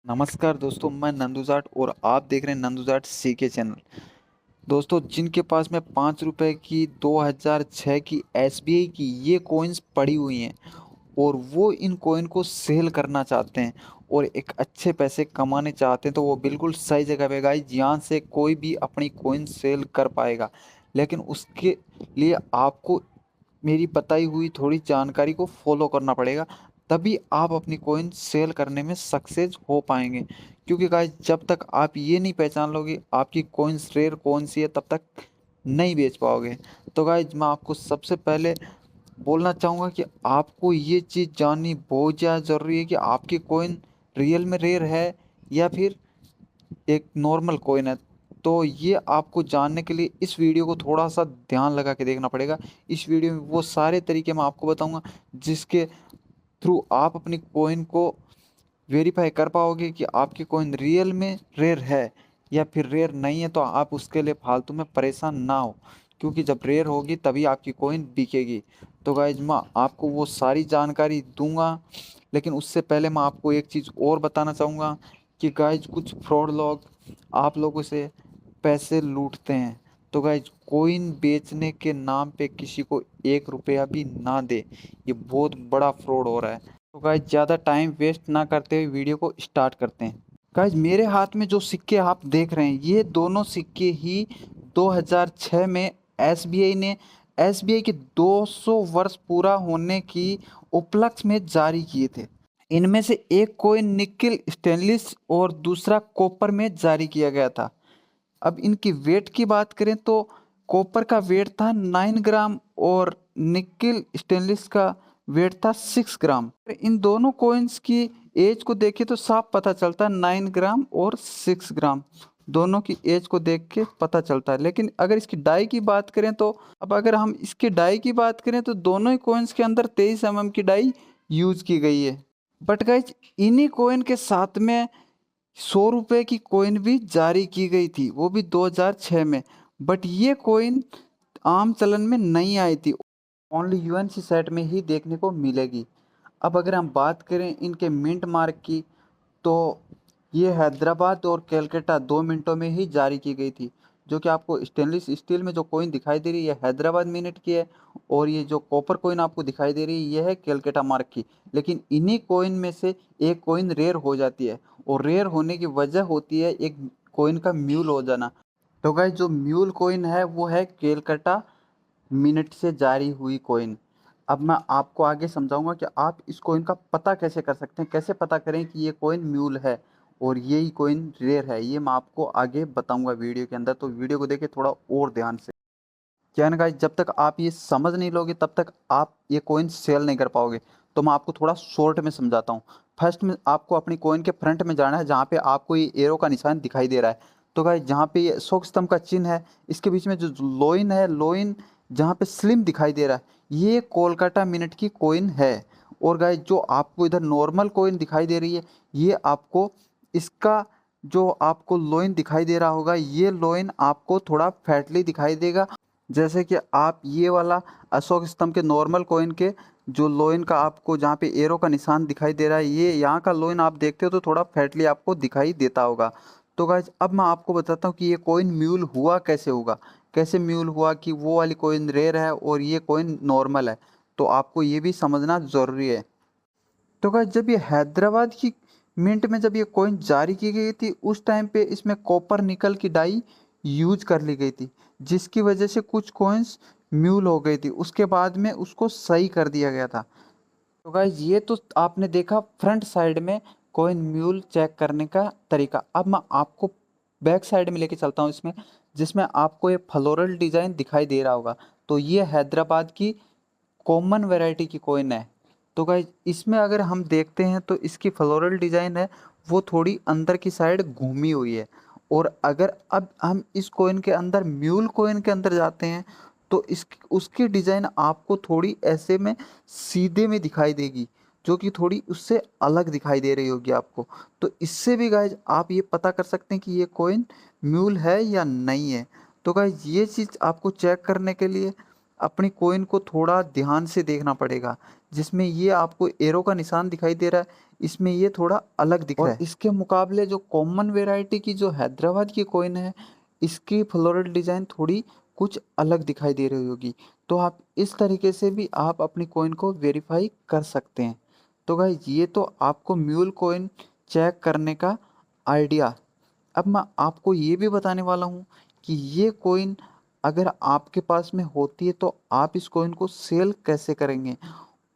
नमस्कार दोस्तों, मैं नंदू जाट और आप देख रहे हैं नंदू जाट सीके चैनल। दोस्तों, जिनके पास में 5 रुपए की 2006 की एसबीआई की ये कॉइन्स पड़ी हुई हैं और वो इन कॉइन को सेल करना चाहते हैं और एक अच्छे पैसे कमाने चाहते हैं, तो वो बिल्कुल सही जगह पे गाइस, यहाँ से कोई भी अपनी कॉइन सेल कर पाएगा। लेकिन उसके लिए आपको मेरी बताई हुई थोड़ी जानकारी को फॉलो करना पड़ेगा, तभी आप अपनी कॉइन सेल करने में सक्सेस हो पाएंगे। क्योंकि गाइस, जब तक आप ये नहीं पहचान लोगे आपकी कॉइन्स रेयर कौन सी है, तब तक नहीं बेच पाओगे। तो गाइस, मैं आपको सबसे पहले बोलना चाहूँगा कि आपको ये चीज़ जाननी बहुत ज़्यादा ज़रूरी है कि आपकी कॉइन रियल में रेयर है या फिर एक नॉर्मल कॉइन है। तो ये आपको जानने के लिए इस वीडियो को थोड़ा सा ध्यान लगा के देखना पड़ेगा। इस वीडियो में वो सारे तरीके मैं आपको बताऊंगा जिसके थ्रू आप अपनी कॉइन को वेरीफाई कर पाओगे कि आपकी कॉइन रियल में रेयर है या फिर रेयर नहीं है। तो आप उसके लिए फालतू में परेशान ना हो, क्योंकि जब रेयर होगी तभी आपकी कॉइन बिकेगी। तो गाइज, मैं आपको वो सारी जानकारी दूंगा, लेकिन उससे पहले मैं आपको एक चीज़ और बताना चाहूँगा कि गाइज, कुछ फ्रॉड लोग आप लोगों से पैसे लूटते हैं। तो गाइज, कॉइन बेचने के नाम पे किसी को 1 रुपया भी ना दे, ये बहुत बड़ा फ्रॉड हो रहा है। तो गाइज, ज़्यादा टाइम वेस्ट ना करते हुए वीडियो को स्टार्ट करते हैं। गाइज, मेरे हाथ में जो सिक्के आप देख रहे हैं, ये दोनों सिक्के ही 2006 में एसबीआई ने एसबीआई के 200 वर्ष पूरा होने की उपलक्ष्य में जारी किए थे। इनमें से एक कोइन निकिल स्टेनलेस और दूसरा कॉपर में जारी किया गया था। अब इनकी वेट की बात करें तो कॉपर का वेट था 9 ग्राम और निकिल स्टेनलेस का वेट था 6 ग्राम। इन दोनों कॉइन्स की एज को देखें तो साफ पता चलता है, 9 ग्राम और 6 ग्राम दोनों की एज को देख के पता चलता है। लेकिन अगर इसकी डाई की बात करें तो अब अगर हम इसके डाई की बात करें तो दोनों ही कॉइन्स के अंदर 23 की डाई यूज की गई है। बट गाइज, इन्हीं कॉइन के साथ में 100 रुपए की कॉइन भी जारी की गई थी, वो भी 2006 में। बट ये कॉइन आम चलन में नहीं आई थी, ओनली यूएनसी सेट में ही देखने को मिलेगी। अब अगर हम बात करें इनके मिंट मार्क की, तो ये हैदराबाद और कलकत्ता 2 मिनटों में ही जारी की गई थी। जो कि आपको स्टेनलेस स्टील में जो कॉइन दिखाई दे रही है, हैदराबाद मिनट की है, और ये जो कॉपर कॉइन आपको दिखाई दे रही है, ये है कलकत्ता मार्क की। लेकिन इन्हीं कॉइन में से एक कॉइन रेयर हो जाती है, और रेयर होने की वजह होती है एक कॉइन का म्यूल हो जाना। तो गाइस, जो म्यूल कॉइन है वो है कलकत्ता मिनट से जारी हुई कॉइन। अब मैं आपको आगे समझाऊंगा कि आप इस कॉइन का पता कैसे कर सकते हैं, कैसे पता करें कि ये कॉइन म्यूल है और यही कॉइन रेयर है। ये मैं आपको आगे बताऊंगा वीडियो के अंदर, तो वीडियो को देखिए थोड़ा और ध्यान से। क्या है ना गाइस, जब तक आप ये समझ नहीं लोगे तब तक आप ये कॉइन सेल नहीं कर पाओगे। तो मैं आपको थोड़ा शॉर्ट में समझाता हूँ। फर्स्ट में आपको अपनी कॉइन के फ्रंट में जाना है, जहाँ पे आपको ये एरो का निशान दिखाई दे रहा है। तो गाइस, जहाँ पे ये अशोक स्तंभ का चिन्ह है, इसके बीच में जो लोइन है, लोइन जहाँ पे स्लिम दिखाई दे रहा है, ये कोलकाता मिनट की कॉइन है। और गाइस, जो आपको इधर नॉर्मल कॉइन दिखाई दे रही है, ये आपको इसका जो आपको लोइन दिखाई दे रहा होगा, ये लोइन आपको थोड़ा फैटली दिखाई देगा। जैसे कि आप ये वाला अशोक स्तंभ के नॉर्मल कॉइन के जो लोइन का आपको जहाँ पे एरो का निशान दिखाई दे रहा है, ये यहाँ का लोइन आप देखते हो तो थोड़ा फैटली आपको दिखाई देता होगा। तो गाइज, अब मैं आपको बताता हूँ कि ये कॉइन म्यूल हुआ कैसे होगा, कैसे म्यूल हुआ कि वो वाली कॉइन रेयर है और ये कॉइन नॉर्मल है। तो आपको ये भी समझना ज़रूरी है। तो गाइस, जब ये हैदराबाद की मिंट में जब ये कॉइन जारी की गई थी, उस टाइम पे इसमें कॉपर निकल की डाई यूज कर ली गई थी, जिसकी वजह से कुछ कॉइन्स म्यूल हो गई थी। उसके बाद में उसको सही कर दिया गया था। तो गाइज, ये तो आपने देखा फ्रंट साइड में कॉइन म्यूल चेक करने का तरीका। अब मैं आपको बैक साइड में लेके चलता हूँ इसमें, जिसमें आपको ये फ्लोरल डिजाइन दिखाई दे रहा होगा। तो ये हैदराबाद की कॉमन वैरायटी की कॉइन है। तो गाइज, इसमें अगर हम देखते हैं तो इसकी फ्लोरल डिजाइन है वो थोड़ी अंदर की साइड घूमी हुई है। और अगर अब हम इस कॉइन के अंदर म्यूल कॉइन के अंदर जाते हैं, तो इस उसकी डिजाइन आपको थोड़ी ऐसे में सीधे में दिखाई देगी, जो कि थोड़ी उससे अलग दिखाई दे रही होगी आपको। तो इससे भी गाइज आप ये पता कर सकते हैं कि ये कॉइन म्यूल है या नहीं है। तो गाइज, ये चीज़ आपको चेक करने के लिए अपनी कॉइन को थोड़ा ध्यान से देखना पड़ेगा, जिसमें ये आपको एरो का निशान दिखाई दे रहा है, इसमें ये थोड़ा अलग दिख रहा है। और इसके मुकाबले जो कॉमन वेराइटी की जो हैदराबाद की कॉइन है, इसकी फ्लोरल डिज़ाइन थोड़ी कुछ अलग दिखाई दे रही होगी। तो आप इस तरीके से भी आप अपनी कॉइन को वेरीफाई कर सकते हैं। तो गाइस ये तो आपको म्यूल कॉइन चेक करने का आइडिया। अब मैं आपको ये भी बताने वाला हूँ कि ये कॉइन अगर आपके पास में होती है तो आप इस कॉइन को सेल कैसे करेंगे,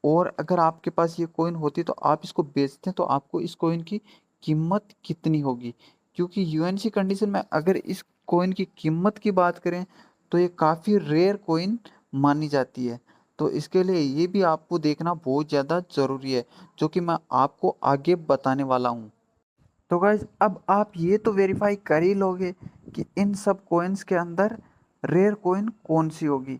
और अगर आपके पास ये कॉइन होती है तो आप इसको बेचते हैं तो आपको इस कॉइन की कीमत कितनी होगी। क्योंकि यूएनसी कंडीशन में अगर इस कॉइन की कीमत की बात करें तो ये काफ़ी रेयर कॉइन मानी जाती है। तो इसके लिए ये भी आपको देखना बहुत ज़्यादा ज़रूरी है, जो कि मैं आपको आगे बताने वाला हूँ। तो गाइज अब आप ये तो वेरीफाई कर ही लोगे कि इन सब कॉइन्स के अंदर रेयर कॉइन कौन सी होगी।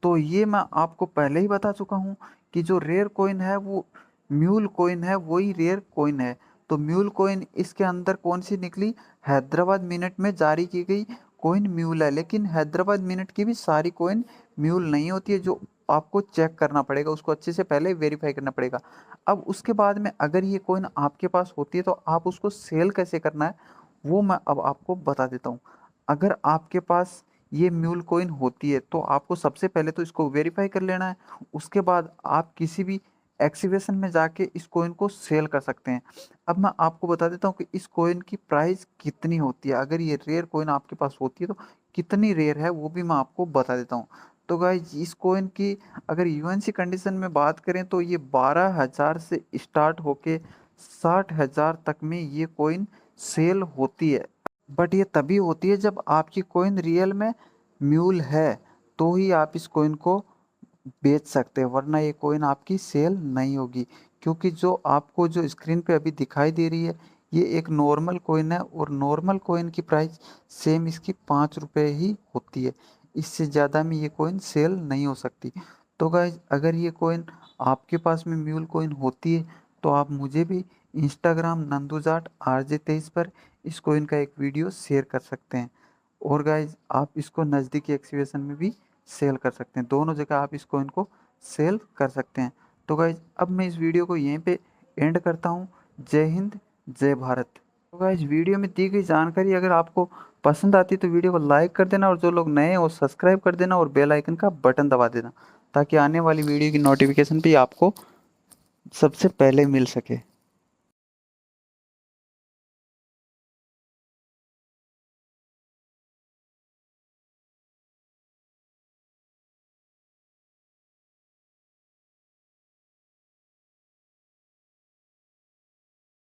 तो ये मैं आपको पहले ही बता चुका हूँ कि जो रेयर कॉइन है वो म्यूल कॉइन है, वही रेयर कॉइन है। तो म्यूल कॉइन इसके अंदर कौन सी निकली, हैदराबाद मिनट में जारी की गई कॉइन म्यूल है। लेकिन हैदराबाद मिनट की भी सारी कॉइन म्यूल नहीं होती है, जो आपको चेक करना पड़ेगा, उसको अच्छे से पहले वेरीफाई करना पड़ेगा। अब उसके बाद में अगर ये कॉइन आपके पास होती है तो आप उसको सेल कैसे करना है वो मैं अब आपको बता देता हूँ। अगर आपके पास ये म्यूल कॉइन होती है तो आपको सबसे पहले तो इसको वेरीफाई कर लेना है। उसके बाद आप किसी भी एक्सिबिशन में जाके इस कॉइन को सेल कर सकते हैं। अब मैं आपको बता देता हूँ कि इस कॉइन की प्राइस कितनी होती है, अगर ये रेयर कॉइन आपके पास होती है तो कितनी रेयर है वो भी मैं आपको बता देता हूँ। तो गाइज इस कॉइन की अगर यूएनसी कंडीशन में बात करें तो ये 12,000 से स्टार्ट होके 60,000 तक में ये कॉइन सेल होती है। बट ये तभी होती है जब आपकी कॉइन रियल में म्यूल है, तो ही आप इस कॉइन को बेच सकते हैं, वरना ये कॉइन आपकी सेल नहीं होगी। क्योंकि जो आपको जो स्क्रीन पे अभी दिखाई दे रही है ये एक नॉर्मल कॉइन है, और नॉर्मल कॉइन की प्राइस सेम इसकी 5 रुपये ही होती है। इससे ज़्यादा में ये कॉइन सेल नहीं हो सकती। तो गाइज अगर ये कॉइन आपके पास में म्यूल कॉइन होती है तो आप मुझे भी इंस्टाग्राम नंदूजाट RJ23 पर इस कॉइन का एक वीडियो शेयर कर सकते हैं। और गाइज आप इसको नज़दीकी एक्सिबिशन में भी सेल कर सकते हैं, दोनों जगह आप इस कॉइन को सेल कर सकते हैं। तो गाइज अब मैं इस वीडियो को यहीं पे एंड करता हूँ। जय हिंद, जय भारत। तो गाइज वीडियो में दी गई जानकारी अगर आपको पसंद आती तो वीडियो को लाइक कर देना, और जो लोग नए हैं वो सब्सक्राइब कर देना और बेल आइकन का बटन दबा देना, ताकि आने वाली वीडियो की नोटिफिकेशन भी आपको सबसे पहले मिल सके।